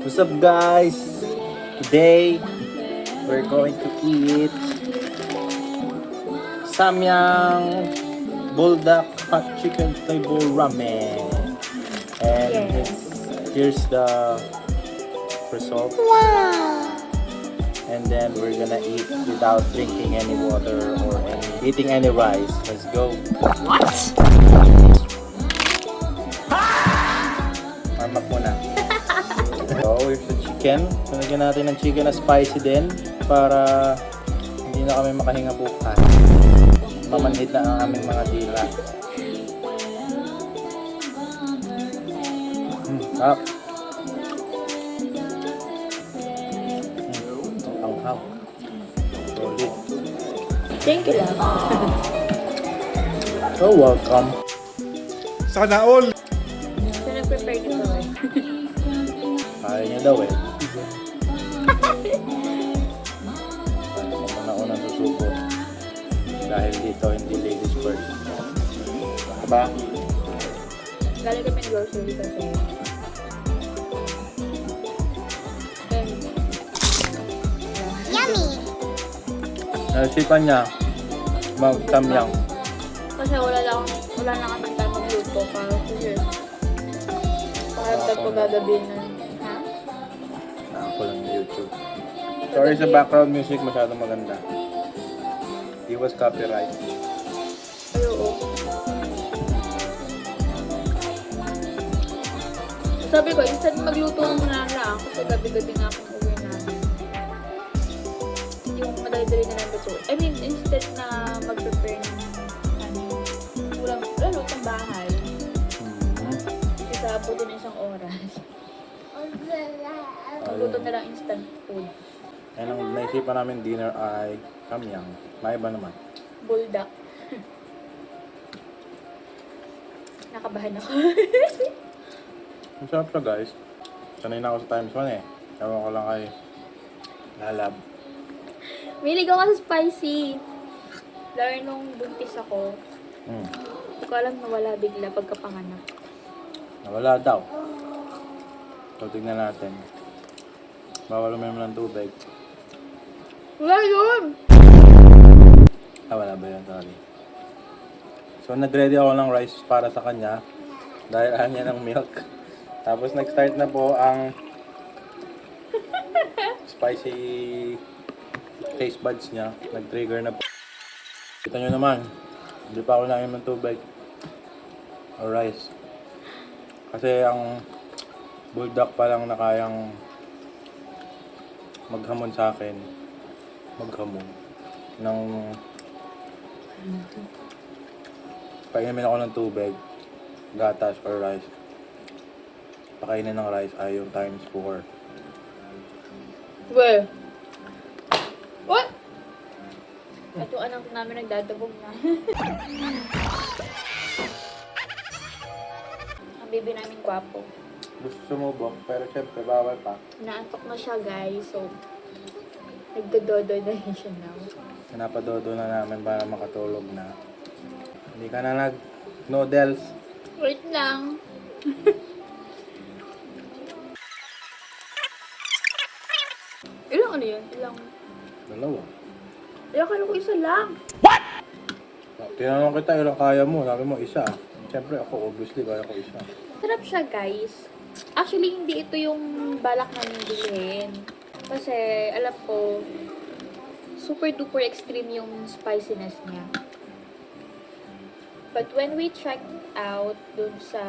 What's up guys? Today we're going to eat Samyang Buldak hot chicken flavor ramen. And here's the result. Wow! And then we're gonna eat without drinking any water or eating any rice. Let's go. What? Marmak muna. So, here's the chicken. So, lagyan natin ng chicken na spicy din para hindi na kami makahinga bukas. Mamanhid na ang aming mga dila. Sarap. Ang solid. Thank you lang. So, welcome. Sana all! So, nag-prepare nito eh. Kaya niya daw eh. Una-unang susuko. Dahil dito, hindi ladies first. Diba? Galing kami ng grocery kasi. Yummy! Naisipan niya mag-samyang. Kasi wala na kami tayo magluto para kasi pakiramdam ko gagabihin na. Ha? Ako lang sa YouTube. Sorry sa background music, masyadong maganda. It was copyright. Ay, oo. Sabi ko, instead magluto muna lang kasi gabi-gabi nga akong uwi namin. Yung madali-dali na lang luto. I mean, instead na mag-prepare ng lutong bahay. Kasi abutin na isang oras. Magluto na lang instant food. And ang naisipan namin dinner ay samyang. May iba naman. Buldak. Nakabahan ako. Ang sarap siya guys. Sanay na ako sa times 1 eh. Ewan ko lang kay lalab. Milig ako sa spicy. Lalo nung buntis ako. Hindi ko alam nawala bigla pagkapanganak. Nawala daw. So tignan natin. Bawal uminom ng tubig. Wala yun! Wala ba yun? Sorry. So nag-ready ako ng rice para sa kanya. Dahil ayaw niya ng milk. Tapos nag-start na po ang spicy taste buds niya. Nag-trigger na po. Kita nyo naman. Hindi pa ako nainom ng tubig. O rice. Kasi ang buldak pa lang na kayang maghamon sa akin. Maghamon. Ng painumin ako ng tubig, gatas or rice. Pakainin ng rice ay yung times 4. Well. What? At yung anak namin nagdadabog na. Ang baby namin gwapo. Gusto sumubok, pero syempre bawal pa. Naantok na siya guys, so nagdododo na rin siya now. Pinapadodo na namin para makatulog na. Hindi ka na nag-noodles. Wait lang. Ilang ano yun? Dalawa. Akala ko isa lang. Tinanong kita ilang kaya mo, sabi mo isa. Siyempre ako, obviously kaya ko isa. Sarap siya guys. Actually, hindi ito yung balak namin bilhin. Kasi, alam ko, super duper extreme yung spiciness niya. But when we checked out dun sa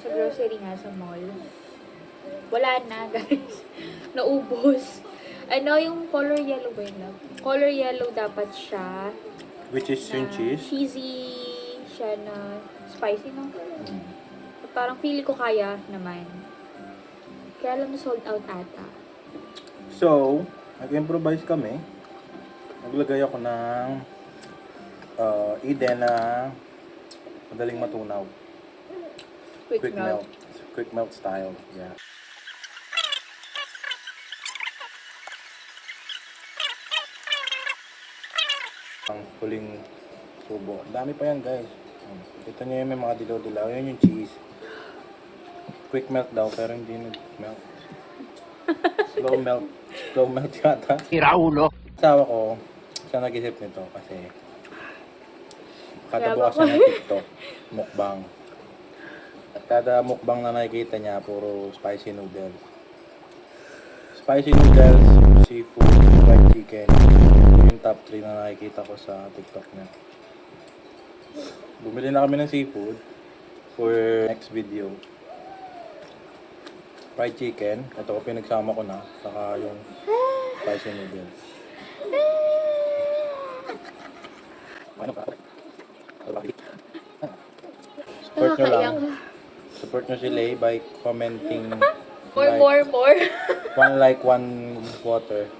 grocery nga sa mall, wala na guys. Naubos. Ano yung color yellow ba yun? Color yellow dapat siya. Which is yung cheese. Cheesy siya na spicy, no? Parang feeling ko kaya naman. Kaya lang sold out ata. So, nag-improvise kami. Naglagay ako ng Eden na madaling matunaw. Quick melt. Quick melt style. Yeah. Ang huling subo. Dami pa yan guys. Ito nyo yung may mga dilaw-dilaw. Yan yung cheese. Quick melt daw pero hindi nag-melt. Slow melt. Slow melt yata. Iraulo. Asawa ko, siya nag-isip nito kasi kada Kaya bukas ba niya ng TikTok, mukbang. At kada mukbang na nakikita niya, puro spicy noodles. Spicy noodles, seafood, fried chicken. Yung top 3 na nakikita ko sa TikTok niya. Bumili na kami ng seafood for next video. Fried chicken, ito ko pinagsama ko na, saka yung spicy noodles. Support nyo lang. Support nyo si Lay by commenting More. one like, one water.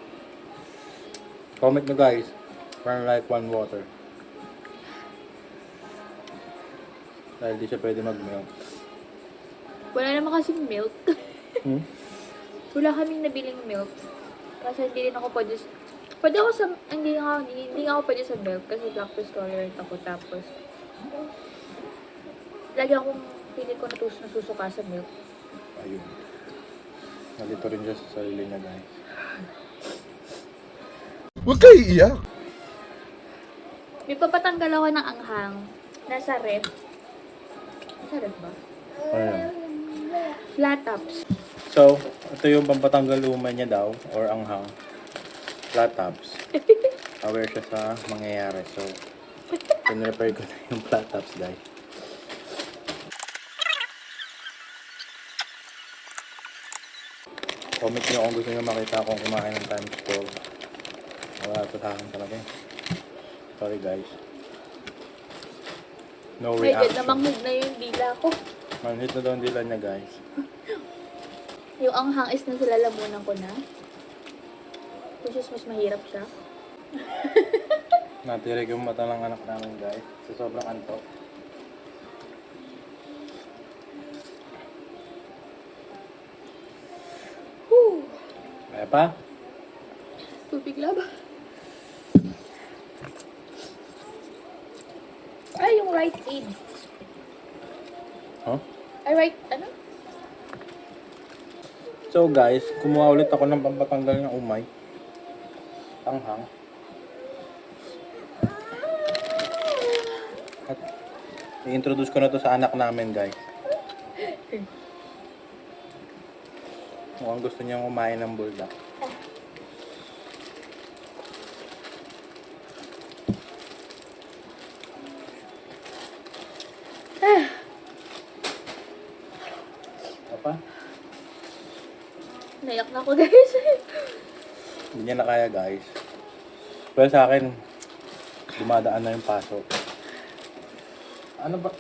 Comment nyo guys. One like, one water. Dahil di siya pwede mag-milk. Wala naman kasing milk. Wala kaming nabiling milk. Kasi hindi rin ako pwede. Pwede ako sa... Hindi nga ako pwede sa milk kasi lactose tolerant ako. Tapos, lagi akong pili ko nasusuka sa milk. Ayun. Nalito rin siya sa sarili niya guys. Huwag kayo iiyak. May papatanggal ako ng anghang. Nasa ref. Nasa ref ba? Ayun. Flat tops. So, ito yung pampatanggal umay niya daw, or anghang. Flat tops. Aware siya sa mangyayari. So, pinrepair ko na yung flat tops guys. Comment nyo kung gusto nyo makita akong kumain ng times 4. Wala ito sa akin talaga eh. Sorry guys. No Ay, reaction. namanghig na yung dila ko. Manhit na daw ang dila niya guys. Yung anghang is nasa lalamunan ko na. Which is mas mahirap siya. Natirig yung mata ng anak namin guys. Sa sobrang antok. Whew. Kaya pa? Tubig laba. Ay, yung right aid. Huh? Ay, right, ano? So guys, kumuha ulit ako ng pampatanggal ng umay. Anghang. At i-introduce ko na to sa anak namin guys. Mukhang gusto niyang kumain ng buldak. Apa? Nayak na ako, guys. Hindi niya na kaya guys. Pero sa akin, dumadaan na yung paso. Ano ba?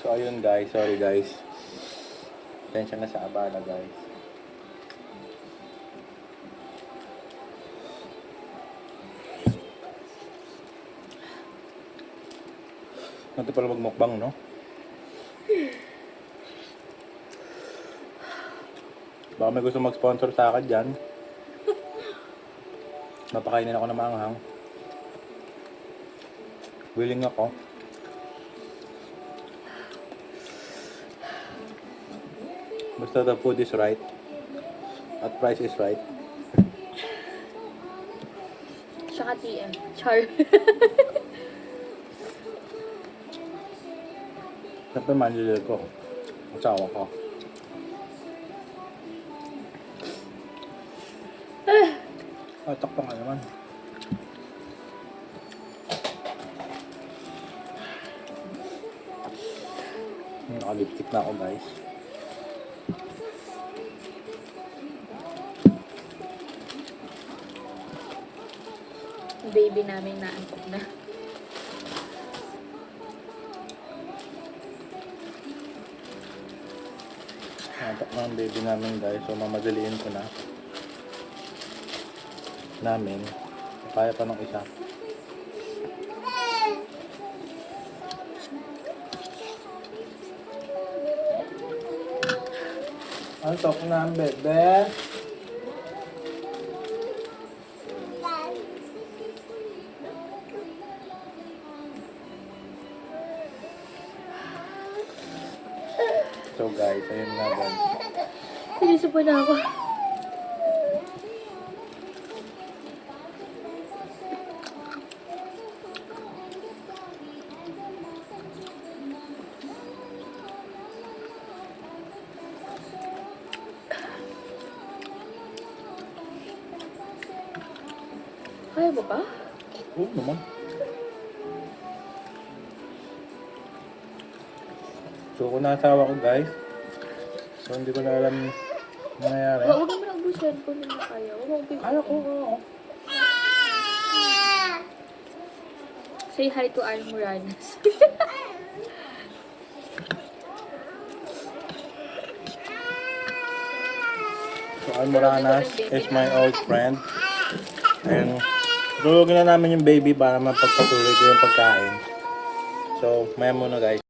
So ayun guys, sorry guys. Tensya na sa abala guys. Natin pala magmukbang, no? Baka may gusto mag-sponsor sa akin dyan. Mapakainin ako ng maanghang. Willing ako. Basta the food is right. At price is right. Tsaka TM. Char. Siyempre manager ko. Asawa ko. Takpan ka naman. Nakalipstick na ako guys. Baby namin naantok na. Natak na ang baby namin guys. So mamadaliin ko na. Namin. Kaya pa ng isa. Antok na ang bebe. So guys, ayun nga guys. Seryoso pa na ako. Kaya mo ba? Oo naman. So kung nasawa ko guys, so hindi ko na alam nangyayari. Huwag mo na ubusin kung hindi na kaya. Huwag mo ubusin. Kaya ko, oo. Say hi to Almoranas. So Almoranas is my old friend. And tulogin na namin yung baby para mapagpatuloy ko yung pagkain. So, maya muna guys.